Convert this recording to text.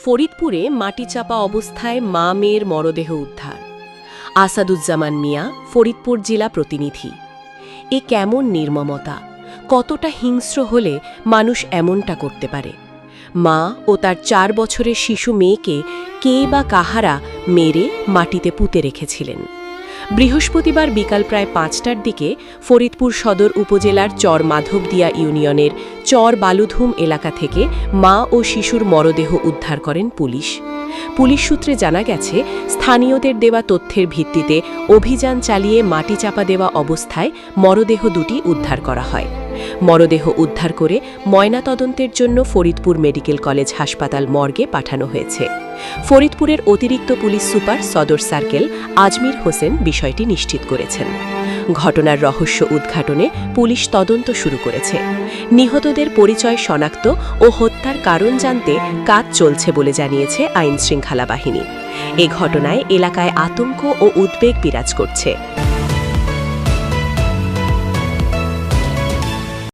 ফরিদপুরে মাটিচাপা অবস্থায় মা মেয়ের মরদেহ উদ্ধার। আসাদুজ্জামান মিয়া, ফরিদপুর জেলা প্রতিনিধি। এ কেমন নির্মমতা! কতটা হিংস্র হলে মানুষ এমনটা করতে পারে? মা ও তার 4 বছরের শিশু মেয়েকে কে বা কাহারা মেরে মাটিতে পুঁতে রেখেছিলেন। বৃহস্পতিবার বিকাল প্রায় 5টার দিকে ফরিদপুর সদর উপজেলার চর মাধবদিয়া ইউনিয়নের চর বালুধুম এলাকা থেকে মা ও শিশুর মরদেহ উদ্ধার করেন পুলিশ। পুলিশ সূত্রে জানা গেছে, স্থানীয়দের দেওয়া তথ্যের ভিত্তিতে অভিযান চালিয়ে মাটি চাপা দেওয়া অবস্থায় মরদেহ দুটি উদ্ধার করা হয়। মরদেহ উদ্ধার করে ময়নাতদন্তের জন্য ফরিদপুর মেডিকেল কলেজ হাসপাতাল মর্গে পাঠানো হয়েছে। ফরিদপুরের অতিরিক্ত পুলিশ সুপার সদর সার্কেল আজমির হোসেন বিষয়টি নিশ্চিত করেছেন। ঘটনার রহস্য উদ্ঘাটনে পুলিশ তদন্ত শুরু করেছে। নিহতদের পরিচয় শনাক্ত ও হত্যার কারণ জানতে কাজ চলছে বলে জানিয়েছে আইনশৃঙ্খলা বাহিনী। এ ঘটনায় এলাকায় আতঙ্ক ও উদ্বেগ বিরাজ করছে।